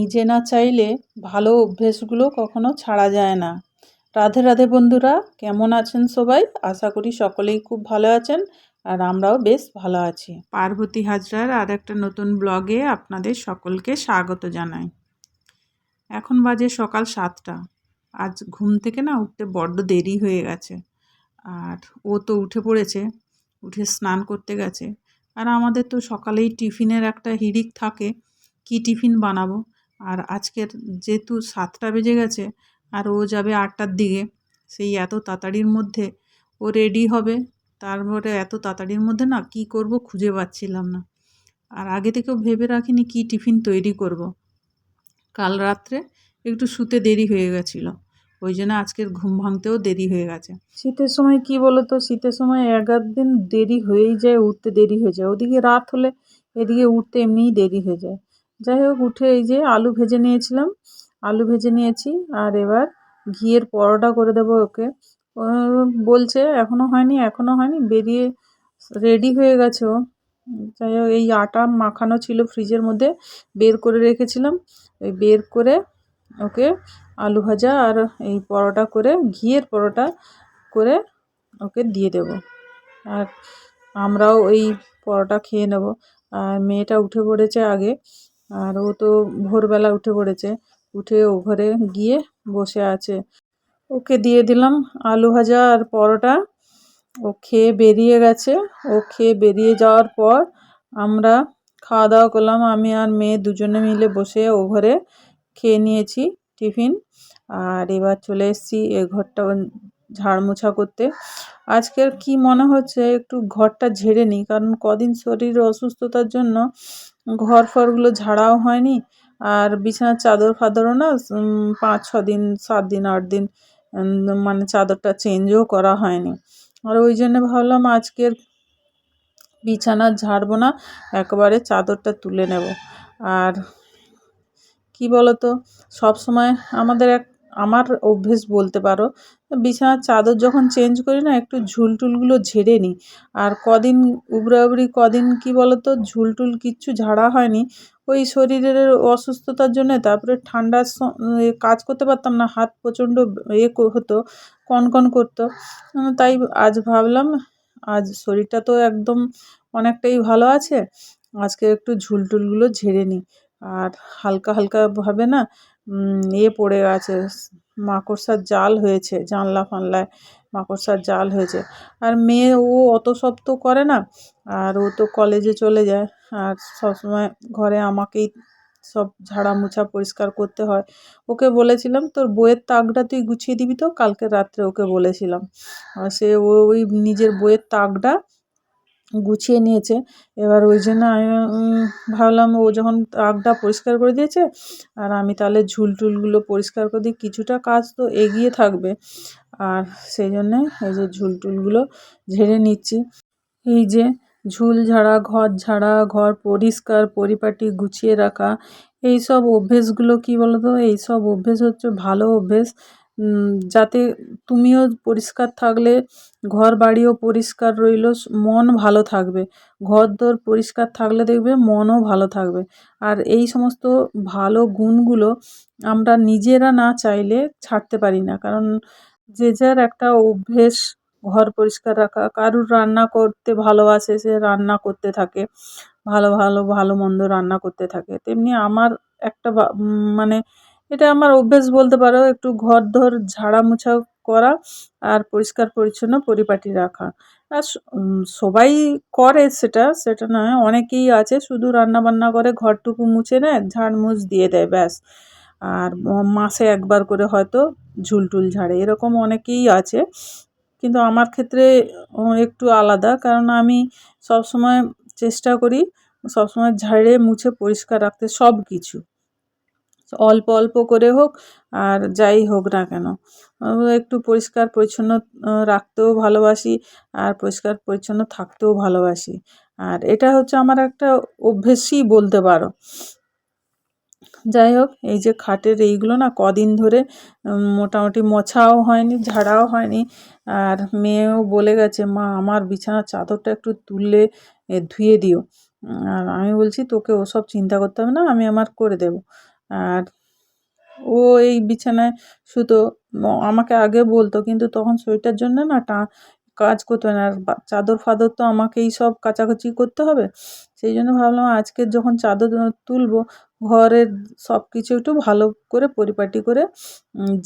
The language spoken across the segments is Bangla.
নিজে না চাইলে ভালো অভ্যেসগুলো কখনো ছাড়া যায় না। রাধে রাধে বন্ধুরা, কেমন আছেন সবাই? আশা করি সকলেই খুব ভালো আছেন আর আমরাও বেশ ভালো আছি। পার্বতী হাজরার আর একটা নতুন ব্লগে আপনাদের সকলকে স্বাগত জানাই। এখন বাজে সকাল 7টা। আজ ঘুম থেকে না উঠতে বড্ড দেরি হয়ে গেছে। আর ও তো উঠে পড়েছে, উঠে স্নান করতে গেছে। আর আমাদের তো সকালেই টিফিনের একটা হিড়িক থাকে, কি টিফিন বানাবো। আর আজকের যেহেতু 7টা বেজে গেছে আর ও যাবে 8টার দিকে, সেই এত তাড়াতাড়ির মধ্যে ও রেডি হবে। তারপরে এত তাড়াতাড়ির মধ্যে না কি করব খুঁজে পাচ্ছিলাম না। আর আগে থেকেও ভেবে রাখিনি কি টিফিন তৈরি করব। কাল রাত্রে একটু শুতে দেরি হয়ে গেছিলো, ওই জন্য আজকের ঘুম ভাঙতেও দেরি হয়ে গেছে। শীতের সময় কি বলো তো, শীতের সময় এক দিন দেরি হয়েই যায়, উঠতে দেরি হয়ে যায়। ওদিকে রাত হলে এদিকে উঠতে এমনিই দেরি হয়ে যায়। যাই হোক, উঠে এই যে আলু ভেজে নিয়েছিলাম, আলু ভেজে নিয়েছি। আর এবার ঘিয়ের পরোটা করে দেবো ওকে। ও বলছে এখনো হয়নি, এখনো হয়নি, বেরিয়ে রেডি হয়ে গেছে ও। যাই হোক, এই আটা মাখানো ছিল ফ্রিজের মধ্যে, বের করে রেখেছিলাম। ওই বের করে ওকে আলু ভাজা আর এই পরোটা করে, ঘিয়ের পরোটা করে ওকে দিয়ে দেব। আর আমরাও ওই পরোটা খেয়ে নেব। আর মেয়েটা উঠে পড়েছে আগে, আর ও তো ভোরবেলা উঠে পড়েছে, উঠে ও ঘরে গিয়ে বসে আছে। ওকে দিয়ে দিলাম আলু ভাজা আর পরোটা। ও খেয়ে বেরিয়ে গেছে। ও খেয়ে বেরিয়ে যাওয়ার পর আমরা খাওয়া দাওয়া করলাম। আমি আর মেয়ে দুজনে মিলে বসে ও ঘরে খেয়ে নিয়েছি টিফিন। আর এবার চলে এসেছি এ ঘরটা ঝাড় মোছা করতে। আজকের কি মনে হচ্ছে একটু ঘরটা ঝেড়ে নিই, কারণ কদিন শরীর অসুস্থতার জন্য ঘর ফরগুলো ঝাড়াও হয়নি। আর বিছানার চাদর ফাদরও না 5-6 দিন, 7 দিন, 8 দিন মানে চাদরটা চেঞ্জও করা হয়নি। আর ওই জন্য ভাবলাম আজকের বিছানা ঝাড়বো না, একেবারে চাদরটা তুলে নেব। আর কি বলতো, সব সময় আমার অভ্যেস বলতে পারো, বিছানার চাদর যখন চেঞ্জ করি না একটু ঝুলটুলগুলো ঝেড়ে নিই। আর কদিন উবড়ি কদিন কি বলতো, ঝুলটুল কিচ্ছু ঝাড়া হয়নি ওই শরীরের অসুস্থতার জন্য। তারপরে ঠান্ডার কাজ করতে পারতাম না, হাত প্রচণ্ড হতো, কনকন করতো। তাই আজ ভাবলাম আজ শরীরটা তো একদম অনেকটাই ভালো আছে, আজকে একটু ঝুলটুলগুলো ঝেড়ে নিই। আর হালকা হালকা ভাবে না পড়ে গেছে, মাকড়সার জাল হয়েছে জানলা ফানলায়, মাকড়সার জাল হয়েছে। আর মেয়ে ও অত সব তো করে না, আর ও তো কলেজে চলে যায়। আর সবসময় ঘরে আমাকেই সব ঝাড়া মোছা পরিষ্কার করতে হয়। ওকে বলেছিলাম তোর বইয়ের তাকটা তুই গুছিয়ে দিবি তো, কালকে রাত্রে ওকে বলেছিলাম। আর সে ওই নিজের বইয়ের তাকটা গুছিয়ে নিয়েছে। এবার ওই জন্য আমি ভাবলাম ও যখন তাকটা পরিষ্কার করে দিয়েছে, আর আমি তাহলে ঝুলটুলগুলো পরিষ্কার করে দিই, কিছুটা কাজ তো এগিয়ে থাকবে। আর সেই জন্যে এই যে ঝুলটুলগুলো ঝেড়ে নিচ্ছি। এই যে ঝুল ঝাড়া, ঘর পরিষ্কার পরিপাটি গুছিয়ে রাখা, এই সব অভ্যেসগুলো কি বলতো, এই সব অভ্যেস হচ্ছে ভালো অভ্যেস। যাতে তুমিও পরিষ্কার থাকলে ঘর বাড়িও পরিষ্কার রইল, মন ভালো থাকবে। ঘরদোর পরিষ্কার থাকলে দেখবে মনও ভালো থাকবে। আর এই সমস্ত ভালো গুণগুলো আমরা নিজেরা না চাইলে ছাড়তে পারি না, কারণ যে যার একটা অভ্যেস ঘর পরিষ্কার রাখা। কারুর রান্না করতে ভালোবাসে, সে রান্না করতে থাকে, ভালো মন্দ রান্না করতে থাকে। তেমনি আমার একটা মানে এটা আমার অভ্যেস বলতে পারো, একটু ঘর ঝাড়া মোছা করা আর পরিষ্কার পরিচ্ছন্ন পরিপাটি রাখা। আর সবাই করে সেটা নয়, অনেকেই আছে শুধু রান্না বান্না করে, ঘরটুকু মুছে নেয়, ঝাড়মুছ দিয়ে দেয়, ব্যাস। আর মাসে একবার করে হয়তো ঝুলটুল ঝাড়ে, এরকম অনেকেই আছে। কিন্তু আমার ক্ষেত্রে একটু আলাদা, কারণ আমি সবসময় চেষ্টা করি সবসময় ঝাড়ে মুছে পরিষ্কার রাখতে, সব কিছু অল্প অল্প করে হোক আর যাই হোক না কেন, একটু পরিষ্কার পরিচ্ছন্ন রাখতেও ভালোবাসি আর পরিষ্কার পরিচ্ছন্ন থাকতেও ভালোবাসি। আর এটা হচ্ছে আমার একটা অভ্যেসই বলতে পারো। যাই হোক, এই যে খাটের এইগুলো না কদিন ধরে মোটামুটি মোছাও হয়নি, ঝাড়াও হয়নি। আর মেয়েও বলে গেছে, মা আমার বিছানার চাদরটা একটু তুললে ধুয়ে দিও। আর আমি বলছি তোকে ওসব চিন্তা করতে হবে না, আমি আমার করে দেবো। আর ও এই বিছানায় শুতো। আমাকে আগে বলতো, কিন্তু তখন শরীরটার জন্য না কাজ করতে হয় না। আর চাদর ফাদর তো আমাকেই সব কাচাকুচি করতে হবে। সেই জন্য ভাবলাম আজকে যখন চাদর তুলবো, ঘরের সব কিছু একটু ভালো করে পরিপাটি করে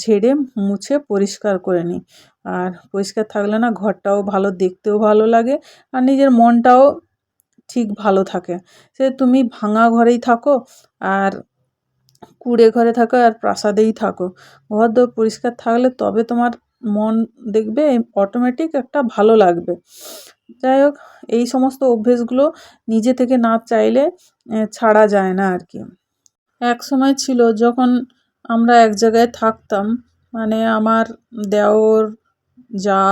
ঝেড়ে মুছে পরিষ্কার করে নিই। আর পরিষ্কার থাকলে না ঘরটাও ভালো, দেখতেও ভালো লাগে, আর নিজের মনটাও ঠিক ভালো থাকে। সে তুমি ভাঙা ঘরেই থাকো, আর কুঁড়ে ঘরে থাকো, আর প্রাসাদেই থাকো, ঘরদোর পরিষ্কার থাকলে তবে তোমার মন দেখবে অটোমেটিক একটা ভালো লাগবে। যাই হোক, এই সমস্ত অভ্যেসগুলো নিজে থেকে না চাইলে ছাড়া যায় না আর কি। এক সময় ছিল যখন আমরা এক জায়গায় থাকতাম, মানে আমার দেওর, যা,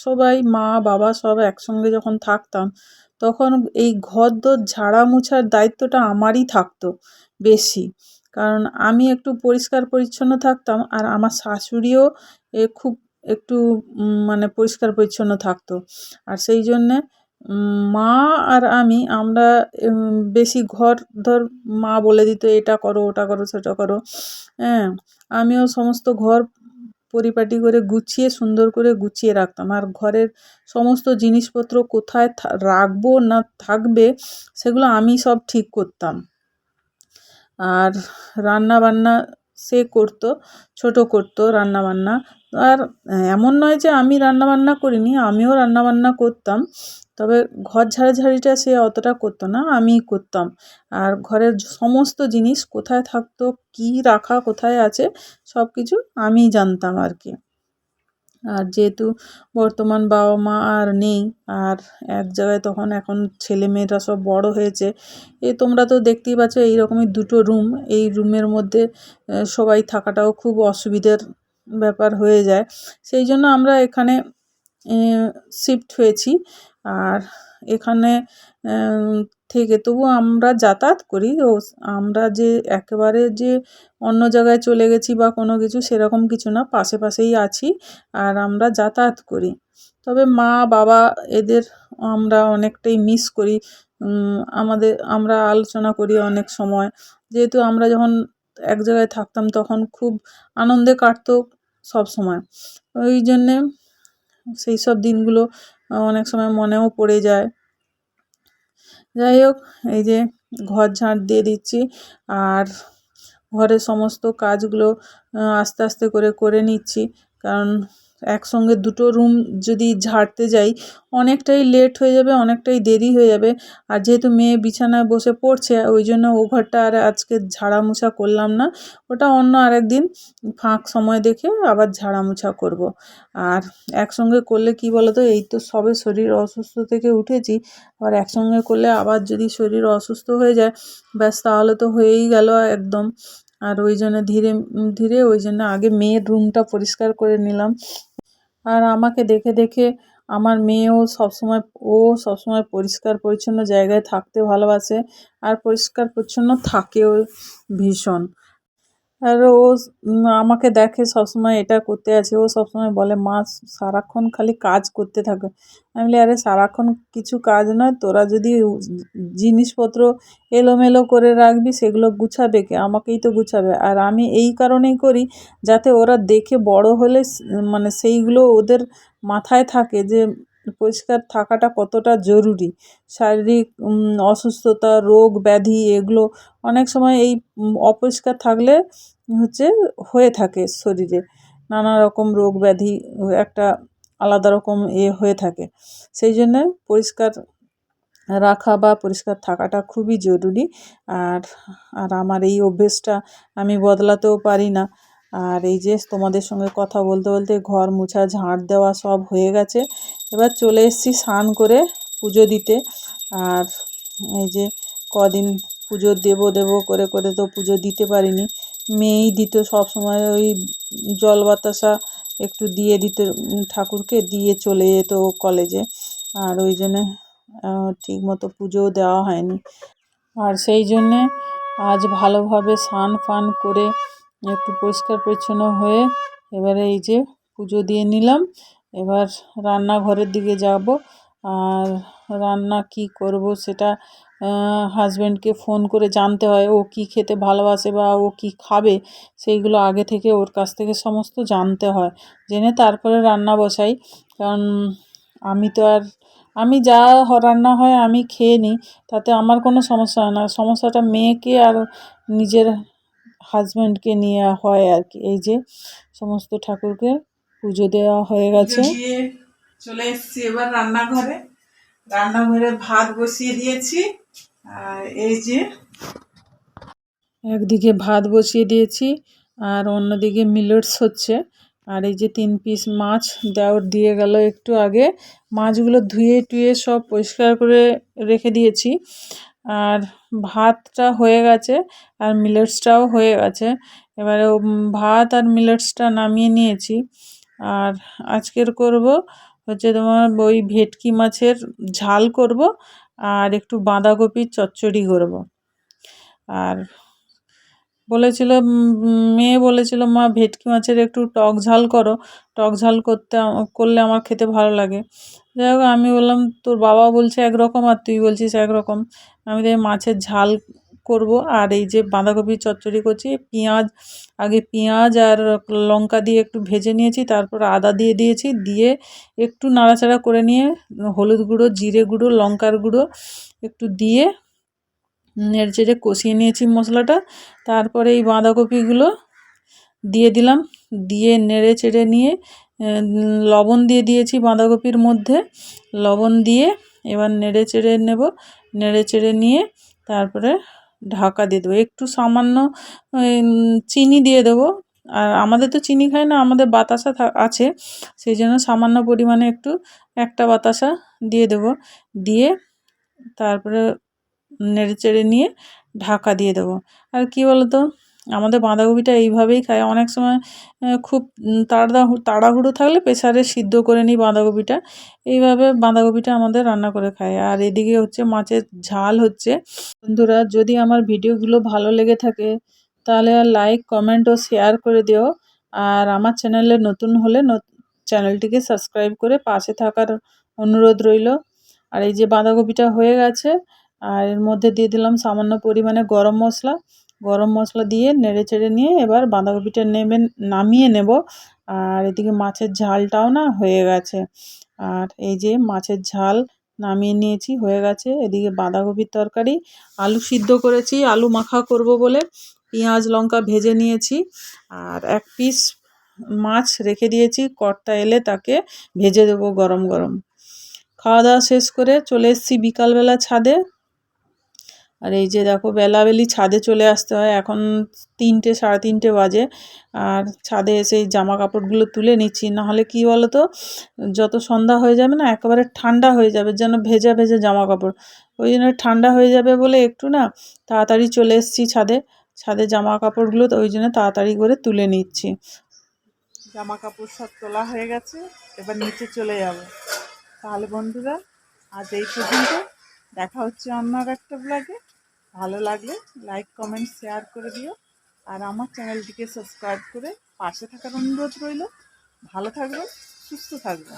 সবাই, মা বাবা সব একসঙ্গে যখন থাকতাম, তখন এই ঘরদোর ঝাড়া মোছার দায়িত্বটা আমারই থাকতো বেশি। কারণ আমি একটু পরিষ্কার পরিচ্ছন্ন থাকতাম, আর আমার শাশুড়িও খুব একটু মানে পরিষ্কার পরিচ্ছন্ন থাকতো। আর সেই জন্যে মা আর আমরা বেশি ঘর, ধর মা বলে দিত এটা করো, ওটা করো, সেটা করো, হ্যাঁ, আমিও সমস্ত ঘর পরিপাটি করে গুছিয়ে, সুন্দর করে গুছিয়ে রাখতাম। আর ঘরের সমস্ত জিনিসপত্র কোথায় রাখবো না থাকবে, সেগুলো আমি সব ঠিক করতাম। আর রান্না বান্না সে করতো, ছোট করতো রান্না বান্না। আর এমন নয় যে আমি রান্না বান্না করিনি, আমিও রান্না বান্না করতাম, তবে ঘর ঝাড়াঝাড়িটা সে অতটা করতো না, আমিই করতাম। আর ঘরের সমস্ত জিনিস কোথায় থাকতো, কি রাখা কোথায় আছে, সব কিছু আমিই জানতাম আর কি। আর যেহেতু বর্তমান বাবা মা আর নেই, আর এক জায়গায় তখন, এখন ছেলেমেয়েরা সব বড় হয়েছে, তোমরা তো দেখতেই পাচ্ছ এইরকমই দুটো রুম, এই রুমের মধ্যে সবাই থাকাটাও খুব অসুবিধার ব্যাপার হয়ে যায়। সেই জন্য আমরা এখানে শিফট হয়েছি। আর এখানে থেকে তবু আমরা যাতায়াত করি। আমরা যে একেবারে যে অন্য জায়গায় চলে গেছি বা কোনো কিছু, সেরকম কিছু না, পাশে পাশেই আছি, আর আমরা যাতায়াত করি। তবে মা বাবা এদের আমরা অনেকটাই মিস করি। আমরা আলোচনা করি অনেক সময়, যেহেতু আমরা যখন এক জায়গায় থাকতাম তখন খুব আনন্দে কাটতো সব সময়। ওই জন্যে সেই সব দিনগুলো অনেক সময় মনেও পড়ে যায়। যাই হোক, এই যে ঘর ঝাঁট দিয়ে দিচ্ছি, আর ঘরের সমস্ত কাজগুলো আস্তে আস্তে করে করে নিচ্ছি। কারণ একসঙ্গে দুটো রুম যদি ঝাড়তে যাই, অনেকটাই লেট হয়ে যাবে, অনেকটাই দেরি হয়ে যাবে। আর যেহেতু মেয়ে বিছানায় বসে পড়ছে, ওই জন্য ও ঘরটা আর আজকে ঝাড়া মোছা করলাম না, ওটা অন্য আরেকদিন ফাঁক সময় দেখে আবার ঝাড়া মোছা করব। আর একসঙ্গে করলে কি বলো তো, এই তো সবে শরীর অসুস্থ থেকে উঠেছি, আবার একসঙ্গে করলে আবার যদি শরীর অসুস্থ হয়ে যায়, ব্যাস তাহলে তো হয়েই গেল একদম। আর ওই জন্য ধীরে ধীরে, ওই জন্য আগে মেয়ের রুমটা পরিষ্কার করে নিলাম। আর আমাকে দেখে দেখে আমার মেয়েও সবসময়, সবসময় পরিষ্কার পরিচ্ছন্ন জায়গায় থাকতে ভালোবাসে, আর পরিষ্কার পরিচ্ছন্ন থাকেও ভীষণ। আর ও আমাকে দেখে সবসময় এটা করতে আছে, ও সবসময় বলে মা সারাক্ষণ খালি কাজ করতে থাকে। আমি বলি আরে সারাক্ষণ কিছু কাজ নয়, তোরা যদি জিনিসপত্র এলোমেলো করে রাখবি, সেগুলো গুছাবে কে? আমাকেই তো গুছাবে। আর আমি এই কারণেই করি, যাতে ওরা দেখে বড় হলে মানে সেইগুলো ওদের মাথায় থাকে যে পরিষ্কার থাকাটা কতটা জরুরি। শারীরিক অসুস্থতা, রোগ ব্যাধি, এগুলো অনেক সময় এই অপরিষ্কার থাকলে হয়ে থাকে শরীরে, নানা রকম রোগ ব্যাধি একটা আলাদা রকম হয়ে থাকে। সেই জন্যে পরিষ্কার রাখা বা পরিষ্কার থাকাটা খুবই জরুরি। আর আর আমার এই অভ্যেসটা আমি বদলাতেও পারি না। আর এই যে তোমাদের সঙ্গে কথা বলতে বলতে ঘর মোছা, ঝাঁট দেওয়া সব হয়ে গেছে। এবার চলে এসেছি স্নান করে পুজো দিতে। আর এই যে কদিন পুজো দেবো করে করে তো পুজো দিতে পারিনি, মেয়েই দিত সব সময়, ওই জল বাতাসা একটু দিয়ে দিতে ঠাকুরকে, দিয়ে চলে যেত কলেজে। আর ওই জন্যে ঠিক মতো পুজোও দেওয়া হয়নি। আর সেই জন্যে আজ ভালোভাবে স্নান ফান করে একটু পরিষ্কার পরিচ্ছন্ন হয়ে এবারে এই যে পুজো দিয়ে নিলাম। এবার রান্নাঘরের দিকে যাব। আর রান্না কি করব সেটা হাজব্যান্ডকে ফোন করে জানতে হয় ও কী খেতে ভালোবাসে বা ও কী খাবে, সেইগুলো আগে থেকে ওর কাছ থেকে সমস্ত জানতে হয়, জেনে তারপরে রান্না বসাই। কারণ আমি তো আর আমি যা রান্না হয় আমি খেয়ে নিই, তাতে আমার কোনো সমস্যা হয় না, সমস্যাটা মেয়েকে আর নিজের হাজব্যান্ডকে নিয়ে হয় আর কি। এই যে সমস্ত ঠাকুরকে পুজো দেওয়া হয়ে গেছে, দিয়ে চলে এসেছি এবার রান্নাঘরে ভাত বসিয়ে দিয়েছি। আর এই যে একদিকে ভাত বসিয়ে দিয়েছি আর অন্যদিকে মিলেটস হচ্ছে। আর এই যে 3 পিস মাছ দেওর দিয়ে গেল একটু আগে, মাছগুলো ধুয়ে টুয়ে সব পরিষ্কার করে রেখে দিয়েছি। আর ভাতটা হয়ে গেছে আর মিলেটসটাও হয়ে গেছে। এবারে ভাত আর মিলেটসটা নামিয়ে নিয়েছি। আর আজকের করব হচ্ছে তোমার ওই ভেটকি মাছের ঝাল করব আর একটু বাঁধাকপির চচ্চড়ি করব। আর বলেছিল মেয়ে বলেছিল মা ভেটকি মাছের একটু টক ঝাল করো, টক ঝাল করলে আমার খেতে ভালো লাগে। যাই হোক আমি বললাম তোর বাবা বলছে একরকম আর তুই বলছিস একরকম, আমি তাই মাছের ঝাল করব। আর এই যে বাঁধাকপির চচ্চড়ি করছি, আগে পেঁয়াজ আর লঙ্কা দিয়ে একটু ভেজে নিয়েছি, তারপর আদা দিয়ে দিয়েছি, দিয়ে একটু নাড়াচাড়া করে নিয়ে হলুদ গুঁড়ো, জিরে গুঁড়ো, লঙ্কার গুঁড়ো একটু দিয়ে নেড়েচেড়ে কষিয়ে নিয়েছি মশলাটা। তারপরে এই বাঁধাকপিগুলো দিয়ে দিলাম, দিয়ে নেড়ে চেড়ে নিয়ে লবণ দিয়ে দিয়েছি বাঁধাকপির মধ্যে, লবণ দিয়ে এবার নেড়ে চেড়ে নেব, নেড়ে চেড়ে নিয়ে তারপরে ঢাকা দিয়ে দেবো, একটু সামান্য চিনি দিয়ে দেবো। আর আমাদের তো চিনি খায় না, আমাদের বাতাসা আছে, সেই জন্য সামান্য পরিমাণে একটু একটা বাতাসা দিয়ে দেবো, দিয়ে তারপরে নেড়েচেড়ে নিয়ে ঢাকা দিয়ে দেবো। আর কি বলতো, আমাদের বাঁধাকপিটা এইভাবেই খায়, অনেক সময় খুব তাড়াহুড়ো থাকলে প্রেসারে সিদ্ধ করে নিই বাঁধাকপিটা, এইভাবে বাঁধাকপিটা আমাদের রান্না করে খায়। আর এদিকে হচ্ছে মাছের ঝাল হচ্ছে। বন্ধুরা যদি আমার ভিডিওগুলো ভালো লেগে থাকে তাহলে আর লাইক কমেন্ট ও শেয়ার করে দিও। আর আমার চ্যানেলে নতুন হলে চ্যানেলটিকে সাবস্ক্রাইব করে পাশে থাকার অনুরোধ রইল। আর এই যে বাঁধাকপিটা হয়ে গেছে, আর এর মধ্যে দিয়ে দিলাম সামান্য পরিমাণে গরম মশলা দিয়ে নেড়ে চেড়ে নিয়ে এবার বাঁধাকপিটা নামিয়ে নেব। আর এদিকে মাছের ঝালটাও না হয়ে গেছে। আর এই যে মাছের ঝাল নামিয়ে নিয়েছি, হয়ে গেছে। এদিকে বাঁধাকপির তরকারি, আলু সিদ্ধ করেছি, আলু মাখা করব বলে পেঁয়াজ লঙ্কা ভেজে নিয়েছি। আর 1 পিস মাছ রেখে দিয়েছি, কর্তা এলে তাকে ভেজে দেবো গরম গরম। খাওয়া দাওয়া শেষ করে চলে এসেছি বিকালবেলা ছাদে। আর এই যে দেখো বেলাবেলি ছাদে চলে আসতে হয়, এখন 3টে 3:30 বাজে। আর ছাদে এসে এই জামা কাপড়গুলো তুলে নিচ্ছি, নাহলে কি বলো তো, যত সন্ধ্যা হয়ে যাবে না একেবারে ঠান্ডা হয়ে যাবে, যেন ভেজা ভেজা জামা কাপড়, ওই জন্য ঠান্ডা হয়ে যাবে বলে একটু না তাড়াতাড়ি চলে এসেছি ছাদে জামা কাপড়গুলো, তো ওই জন্য তাড়াতাড়ি করে তুলে নিচ্ছি। জামা কাপড় সব তোলা হয়ে গেছে, এবার নিচে চলে যাব। তাহলে বন্ধুরা আজ এই পর্যন্ত, দেখা হচ্ছে অন্য একটা ব্লগে। ভালো লাগলে লাইক কমেন্ট শেয়ার করে দিও, আর আমার চ্যানেলটিকে সাবস্ক্রাইব করে পাশে থাকার অনুরোধ রইল। ভালো থাকবেন, সুস্থ থাকবেন।